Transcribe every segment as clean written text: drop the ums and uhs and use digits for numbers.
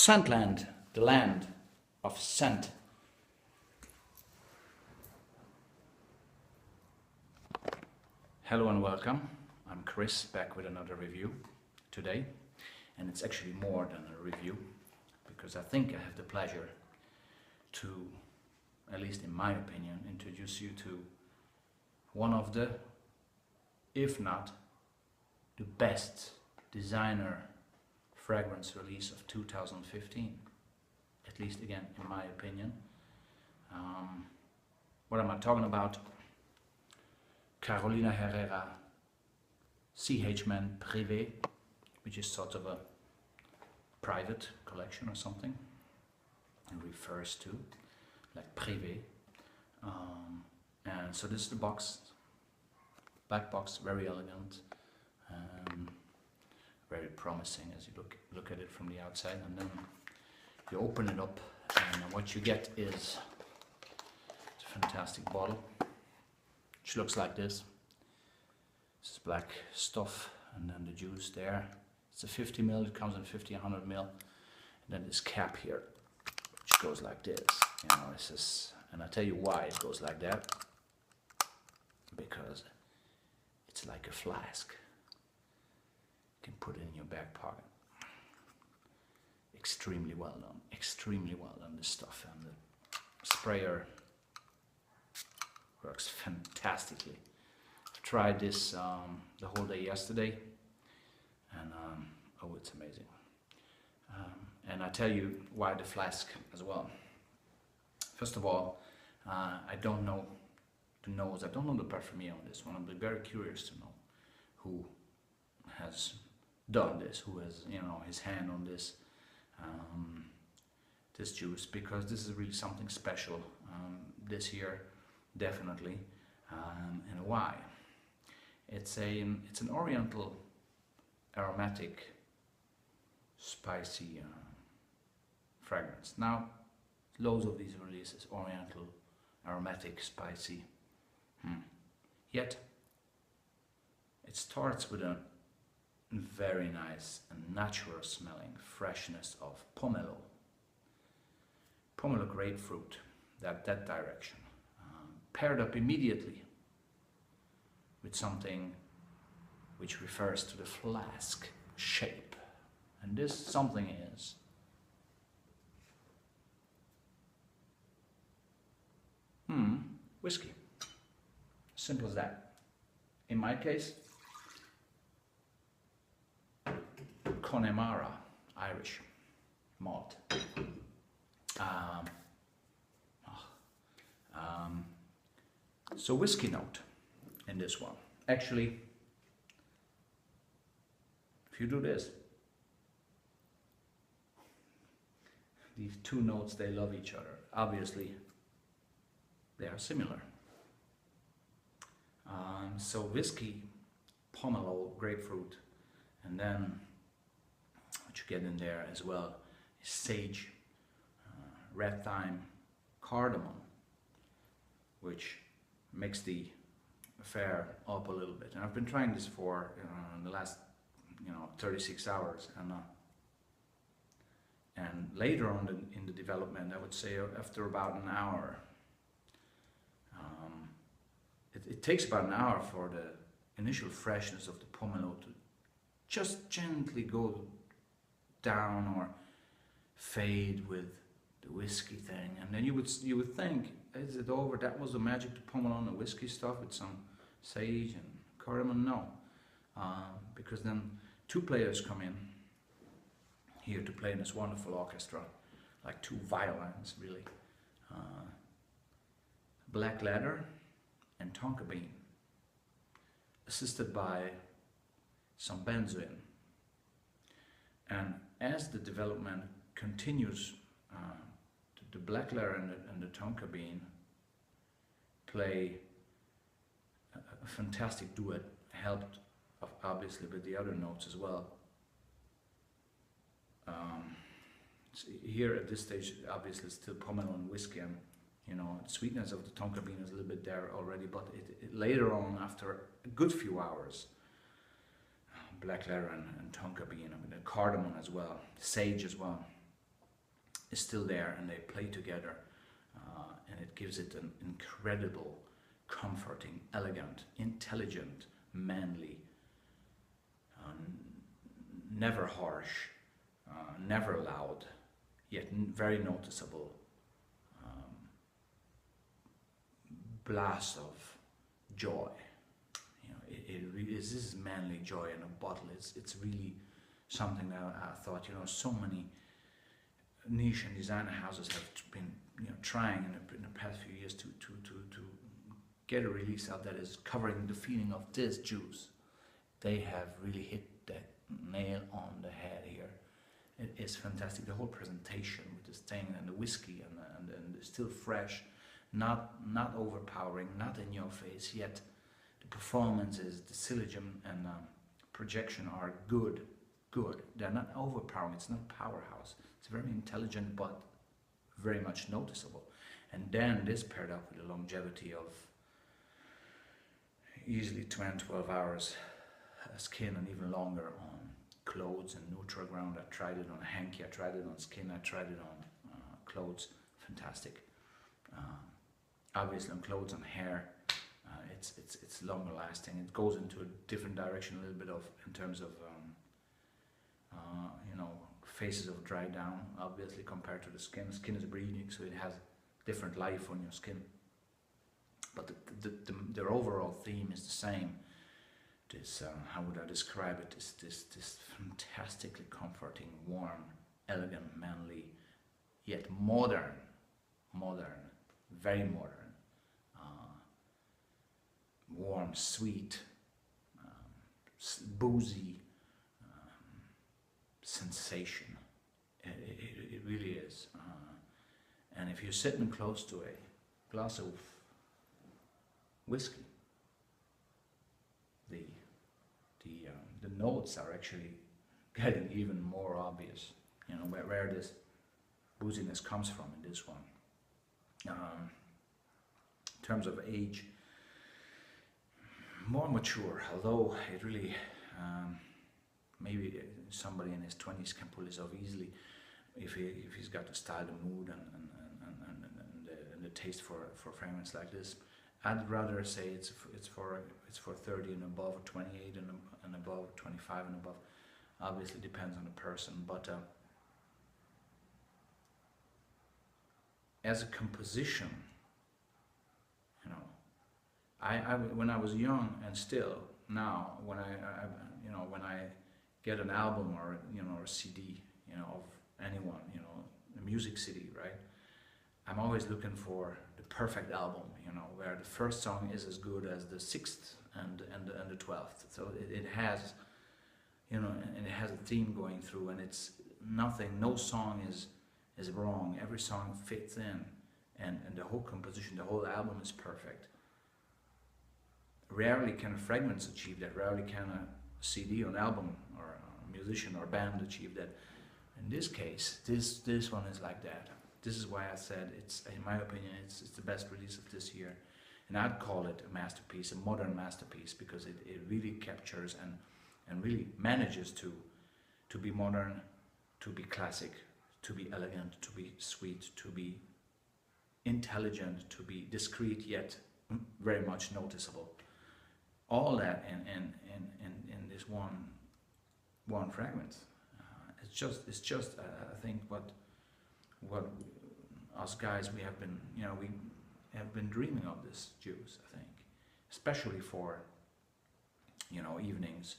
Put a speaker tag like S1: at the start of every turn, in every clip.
S1: Scentland, the land of scent. Hello and welcome. I'm Chris, back with another review today. And it's actually more than a review, because I think I have the pleasure to, at least in my opinion, introduce you to one of the, if not the best designer fragrance release of 2015, at least again in my opinion. What am I talking about? Carolina Herrera CH Men Prive, which is sort of a private collection or something, and refers to like privé. And so this is the box, black box, very elegant, very promising as you look at it from the outside, and then you open it up and what you get is a fantastic bottle which looks like this. This is black stuff, and then the juice there. It's a 50 ml, it comes in 50, 100 ml, and then this cap here which goes like this, you know. It's just, and I tell you why it goes like that, because it's like a flask. You can put it in your back pocket. Extremely well done, this stuff, and the sprayer works fantastically. I've tried this the whole day yesterday, and oh, it's amazing. And I tell you why the flask as well. First of all, I don't know the nose, I don't know the parfumier on this one. I'll be very curious to know who has done this, who has, you know, his hand on this this juice, because this is really something special this year, definitely. And why? It's an oriental aromatic spicy fragrance. Now, loads of these releases, oriental aromatic spicy, yet it starts with a very nice and natural smelling freshness of pomelo grapefruit, that direction, paired up immediately with something which refers to the flask shape, and this something is whiskey. Simple as that. In my case, Connemara Irish malt. So whiskey note in this one. Actually, if you do this, these two notes, they love each other. Obviously, they are similar. So whiskey, pomelo, grapefruit, and then what you get in there as well is sage, red thyme, cardamom, which makes the affair up a little bit. And I've been trying this for the last 36 hours, and later on in the development, I would say after about an hour, it takes about an hour for the initial freshness of the pomelo to just gently go down or fade with the whiskey thing, and then you would think, is it over? That was the magic to pomelo and the whiskey stuff with some sage and cardamom. No, because then two players come in here to play in this wonderful orchestra, like two violins really, black leather and tonka bean, assisted by some benzoin. And as the development continues, the black leather and the tonka bean play a fantastic duet, helped obviously with the other notes as well. Here at this stage, obviously it's still pomelo and whiskey, and the sweetness of the tonka bean is a little bit there already, but later on, after a good few hours, black leather and tonka bean, I mean, the cardamom as well, sage as well, is still there, and they play together, and it gives it an incredible, comforting, elegant, intelligent, manly, never harsh, never loud, yet very noticeable blast of joy. You know, it really is. This is manly joy in a bottle. It's really something that I thought, you know, so many niche and designer houses have been, you know, trying in the past few years to get a release out that is covering the feeling of this juice. They have really hit that nail on the head here. It is fantastic. The whole presentation with this thing and the whiskey and it's still fresh, not overpowering, not in your face. Yet the performances, the syllogism and projection are good. They're not overpowering. It's not powerhouse. It's very intelligent, but very much noticeable. And then this paired up with the longevity of easily 12 hours skin, and even longer on clothes and neutral ground. I tried it on a hanky, I tried it on skin, I tried it on clothes. Fantastic. Obviously on clothes and hair, it's longer lasting. It goes into a different direction a little bit of in terms of you know, phases of dry down, obviously, compared to the skin. The skin is breathing, so it has different life on your skin. But their overall theme is the same. This, how would I describe it? This fantastically comforting, warm, elegant, manly, yet modern, very modern, warm, sweet, boozy sensation. It really is. And if you're sitting close to a glass of whiskey, the notes are actually getting even more obvious. You know, where this booziness comes from in this one. In terms of age, more mature, although it really maybe somebody in his 20s can pull this off easily if he's got the style, the mood, and the taste for fragrance like this. I'd rather say it's for 30 and above, 28 and above, 25 and above. Obviously depends on the person, but as a composition, you know, I when I was young, and still now when I you know, when I get an album or, you know, or a CD, you know, of anyone, you know, a music CD, right? I'm always looking for the perfect album, you know, where the first song is as good as the 6th and the 12th. So it has, you know, and it has a theme going through, and it's nothing, no song is wrong. Every song fits in, and the whole composition, the whole album is perfect. Rarely can a fragments achieve that. Rarely can a CD or an album or a musician or band achieve that. In this case, this one is like that. This is why I said it's, in my opinion, it's the best release of this year. And I'd call it a masterpiece, a modern masterpiece, because it really captures and really manages to be modern, to be classic, to be elegant, to be sweet, to be intelligent, to be discreet, yet very much noticeable. All that in this one fragment. It's just I think what us guys, we have been, you know, we have been dreaming of this juice, I think, especially for, you know, evenings,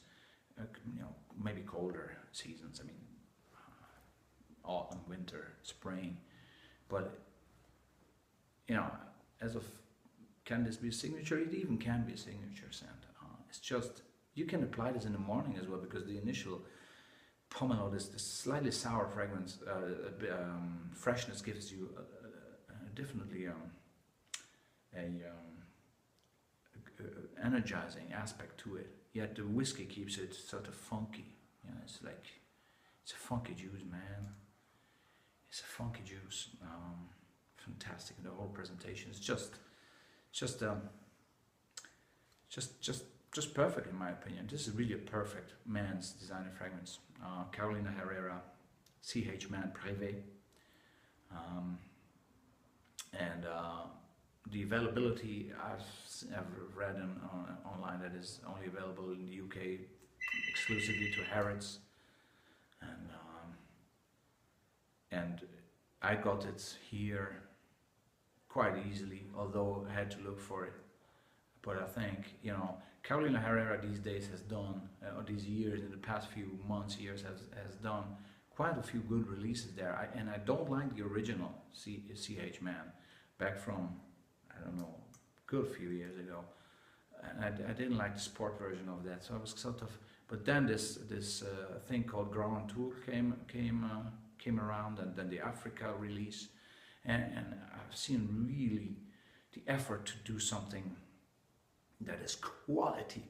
S1: you know, maybe colder seasons. I mean, autumn, winter, spring, but, you know, as of, can this be a signature? It even can be a signature scent. It's just, you can apply this in the morning as well, because the initial pomelo, this slightly sour fragrance, freshness gives you definitely energizing aspect to it. Yet the whiskey keeps it sort of funky. You know, it's like, it's a funky juice, man. It's a funky juice. Fantastic. The whole presentation is just perfect, in my opinion. This is really a perfect man's designer fragrance. Carolina Herrera, CH Men Prive. Um, and the availability, I've read online that is only available in the UK exclusively to Harrods, and I got it here quite easily, although I had to look for it. But I think, you know, Carolina Herrera these days has done, or these years, in the past few months, years, has done quite a few good releases there. And I don't like the original CH Man, back from, I don't know, good few years ago. And I didn't like the sport version of that, so I was sort of. But then this thing called Grand Tour came around, and then the Africa release, and I've seen really the effort to do something that is quality.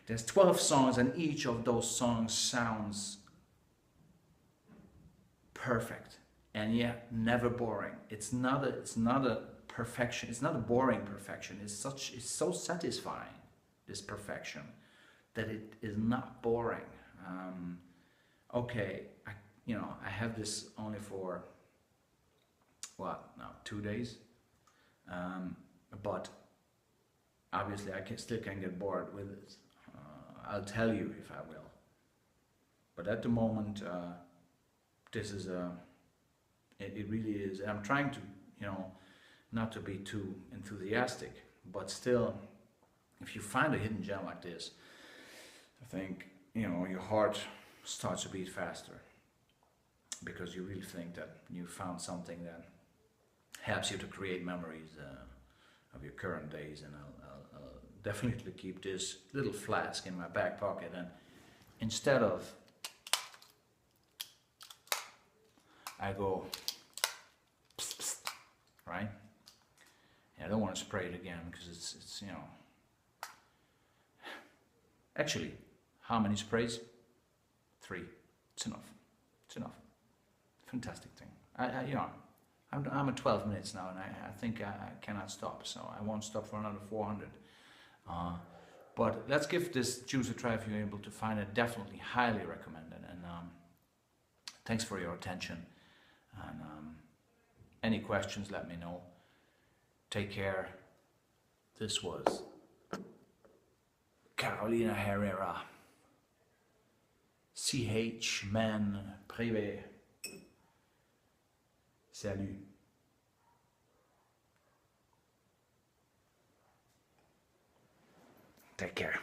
S1: There's 12 songs, and each of those songs sounds perfect, and yet never boring. It's not a perfection. It's not a boring perfection. It's so satisfying, this perfection, that it is not boring. Okay, I have this only for what now, 2 days, but obviously I still can get bored with it. I'll tell you if I will. But at the moment, this is it really is. And I'm trying to, not to be too enthusiastic, but still, if you find a hidden gem like this, I think, your heart starts to beat faster, because you really think that you found something that helps you to create memories of your current days. And I'll definitely keep this little flask in my back pocket, and instead of, I go psst, psst, right? I don't want to spray it again, because it's actually, how many sprays? 3. It's enough. It's enough. Fantastic thing. I'm at 12 minutes now, and I think I cannot stop, so I won't stop for another 400. But let's give this juice a try if you're able to find it. Definitely, highly recommended. And thanks for your attention. And any questions, let me know. Take care. This was Carolina Herrera. CH Men Prive. Salut. Take care.